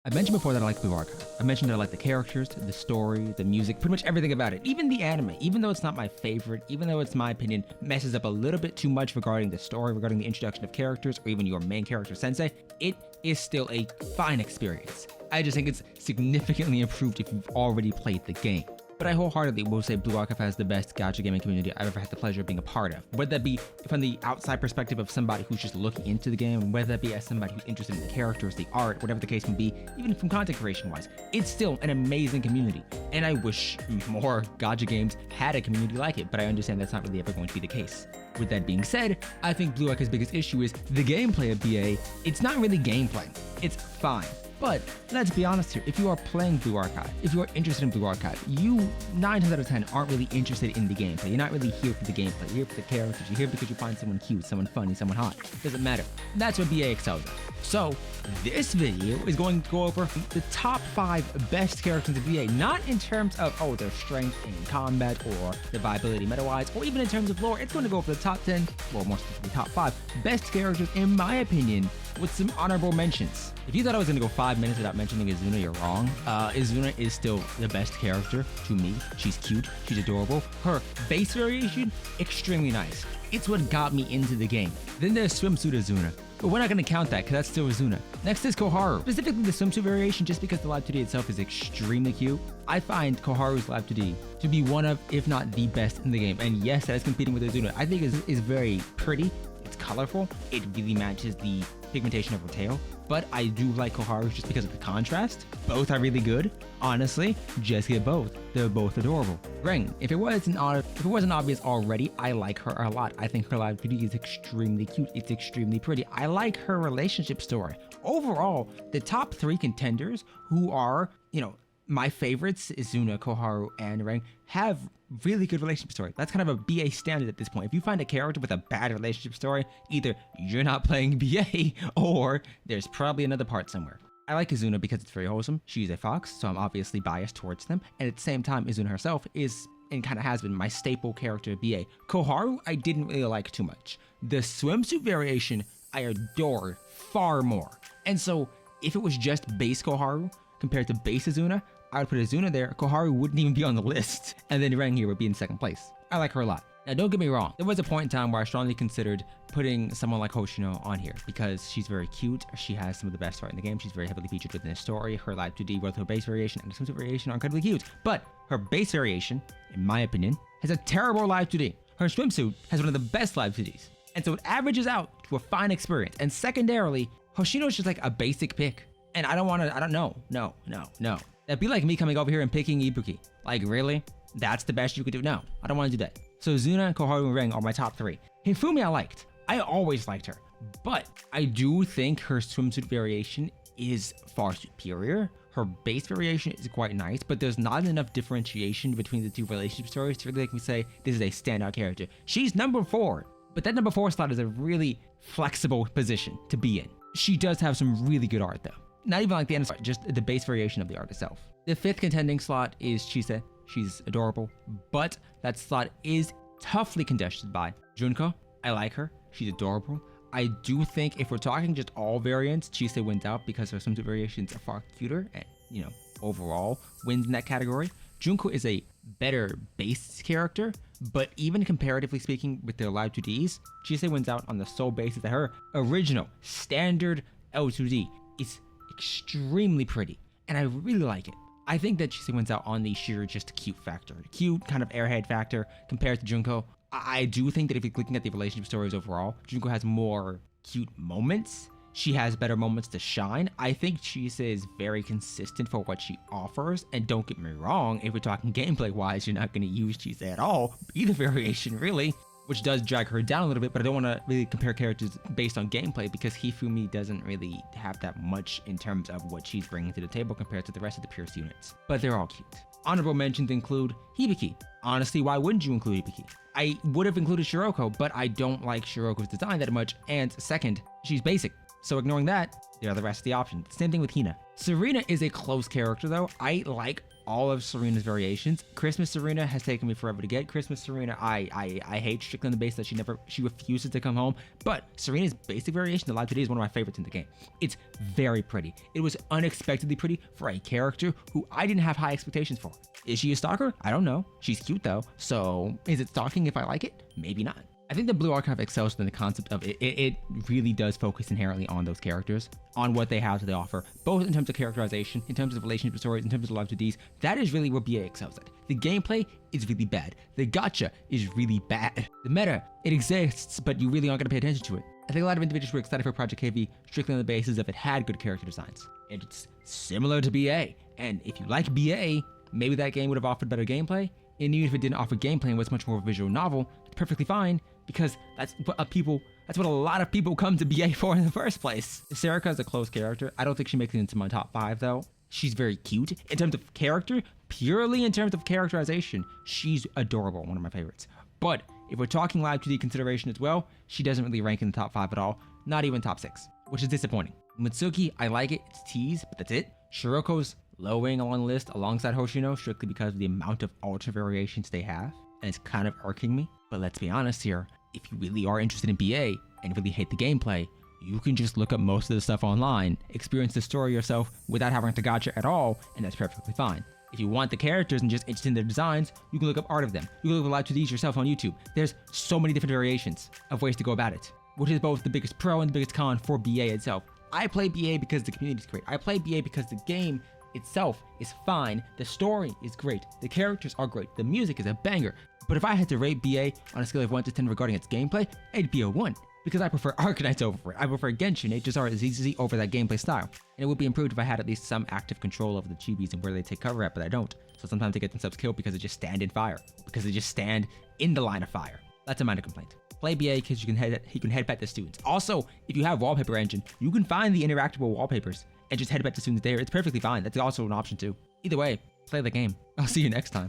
I mentioned before that I like Blue Archive. I mentioned that I like the characters, the story, the music, pretty much everything about it. Even the anime, even though it's not my favorite, even though it's my opinion, messes up a little bit too much regarding the story, regarding the introduction of characters, or even your main character sensei, it is still a fine experience. I just think it's significantly improved if you've already played the game. But I wholeheartedly will say Blue Archive has the best gacha gaming community I've ever had the pleasure of being a part of. Whether that be from the outside perspective of somebody who's just looking into the game, whether that be as somebody who's interested in the characters, the art, whatever the case may be, even from content creation wise, it's still an amazing community. And I wish more gacha games had a community like it, but I understand that's not really ever going to be the case. With that being said, I think Blue Archive's biggest issue is the gameplay of BA. It's not really gameplay, it's fine. But let's be honest here, if you are playing Blue Archive, if you are interested in Blue Archive, you 9 times out of 10 aren't really interested in the gameplay. You're not really here for the gameplay. You're here for the characters. You're here because you find someone cute, someone funny, someone hot. Doesn't matter. That's what BA excels at. So this video is going to go over the top 5 best characters in BA, not in terms of, their strength in combat or their viability meta-wise, or even in terms of lore. It's going to go over the top 10, or more specifically top 5 best characters, in my opinion, with some honorable mentions. If you thought I was going to go 5 minutes without mentioning Izuna, you're wrong. Izuna is still the best character to me. She's cute, she's adorable. Her base variation, extremely nice. It's what got me into the game. Then there's Swimsuit Izuna, but we're not going to count that because that's still Izuna. Next is Koharu, specifically the swimsuit variation, just because the live 2D itself is extremely cute. I find Koharu's live 2D to be one of, if not the best in the game. And yes, that is competing with Izuna. I think is very pretty. It's colorful. It really matches the pigmentation of her tail. But I do like Koharu just because of the contrast. Both are really good. Honestly, just get both. They're both adorable. Ring, if it wasn't obvious already, I like her a lot. I think her live 2D is extremely cute. It's extremely pretty. I like her relationship story. Overall, the top 3 contenders who are, my favorites, Izuna, Koharu, and Ring, have really good relationship story. That's kind of a BA standard at this point. If you find a character with a bad relationship story, either you're not playing BA or there's probably another part somewhere. I like Izuna because it's very wholesome. She's a fox, so I'm obviously biased towards them. And at the same time, Izuna herself is, and kind of has been, my staple character of BA. Koharu, I didn't really like too much. The swimsuit variation, I adore far more. And so, if it was just base Koharu compared to base Izuna, I would put Izuna there. Koharu wouldn't even be on the list. And then Ren here would be in second place. I like her a lot. Now, don't get me wrong. There was a point in time where I strongly considered putting someone like Hoshino on here because she's very cute. She has some of the best art in the game. She's very heavily featured within the story. Her live 2D, both her base variation and the swimsuit variation are incredibly cute. But her base variation, in my opinion, has a terrible live 2D. Her swimsuit has one of the best live 2Ds. And so it averages out to a fine experience. And secondarily, Hoshino's just like a basic pick. And I don't know. No. That'd be like me coming over here and picking Ibuki. Like, really? That's the best you could do? No, I don't want to do that. So Izuna, Koharu, and Ring are my top 3. Hifumi I liked. I always liked her. But I do think her swimsuit variation is far superior. Her base variation is quite nice, but there's not enough differentiation between the two relationship stories to really make me say this is a standout character. She's number 4, but that number 4 slot is a really flexible position to be in. She does have some really good art though. Not even like the end slot, just the base variation of the art itself. The 5th contending slot is Chise. She's adorable, but that slot is toughly contested by Junko. I like her. She's adorable. I do think if we're talking just all variants, Chise wins out because her swimsuit variations are far cuter and, overall wins in that category. Junko is a better base character, but even comparatively speaking with their live 2Ds, Chise wins out on the sole basis that her original standard L2D is extremely pretty, and I really like it. I think that Chise wins out on the sheer just cute factor, cute kind of airhead factor compared to Junko. I do think that if you're looking at the relationship stories overall, Junko has more cute moments. She has better moments to shine. I think Chise is very consistent for what she offers, and don't get me wrong, if we're talking gameplay wise, you're not going to use Chise at all, either variation really, which does drag her down a little bit, but I don't want to really compare characters based on gameplay because Hifumi doesn't really have that much in terms of what she's bringing to the table compared to the rest of the Pierce units. But they're all cute. Honorable mentions include Hibiki. Honestly, why wouldn't you include Hibiki? I would have included Shiroko, but I don't like Shiroko's design that much, and second, she's basic. So ignoring that, there are the rest of the options. Same thing with Hina. Serena is a close character though. I like all of Serena's variations. Christmas Serena has taken me forever to get. Christmas Serena, I hate strictly on the base that she refuses to come home. But Serena's basic variation, the Live 2D, is one of my favorites in the game. It's very pretty. It was unexpectedly pretty for a character who I didn't have high expectations for. Is she a stalker? I don't know. She's cute though. So is it stalking if I like it? Maybe not. I think the Blue Archive excels in the concept of it really does focus inherently on those characters, on what they have to offer, both in terms of characterization, in terms of relationship stories, in terms of live 2Ds. That is really where BA excels at. The gameplay is really bad. The gacha is really bad. The meta, it exists, but you really aren't going to pay attention to it. I think a lot of individuals were excited for Project KV strictly on the basis of it had good character designs. It's similar to BA, and if you like BA, maybe that game would have offered better gameplay, and even if it didn't offer gameplay and was much more of a visual novel, it's perfectly fine, because that's what a lot of people come to BA for in the first place. Serica is a close character. I don't think she makes it into my top 5 though. She's very cute. In terms of character, purely in terms of characterization, she's adorable, one of my favorites. But if we're talking live 2D consideration as well, she doesn't really rank in the top 5 at all, not even top 6, which is disappointing. Mitsuki, I like it, it's tease, but that's it. Shiroko's lowering along the list alongside Hoshino strictly because of the amount of alter variations they have, and it's kind of irking me. But let's be honest here, if you really are interested in BA and really hate the gameplay, you can just look up most of the stuff online, experience the story yourself without having to gacha at all, and that's perfectly fine. If you want the characters and just interested in their designs, you can look up art of them. You can look up live 2Ds yourself on YouTube. There's so many different variations of ways to go about it, which is both the biggest pro and the biggest con for BA itself. I play BA because the community is great. I play BA because the game itself is fine. The story is great. The characters are great. The music is a banger. But if I had to rate BA on a scale of 1 to 10 regarding its gameplay, it'd be a 1. Because I prefer Arknights over it. I prefer Genshin HSR ZZZ over that gameplay style. And it would be improved if I had at least some active control over the chibis and where they take cover at, but I don't. So sometimes they get themselves killed because they just stand in fire. Because they just stand in the line of fire. That's a minor complaint. Play BA because you can head back to students. Also, if you have Wallpaper Engine, you can find the interactable wallpapers and just head back to students there. It's perfectly fine. That's also an option too. Either way, play the game. I'll see you next time.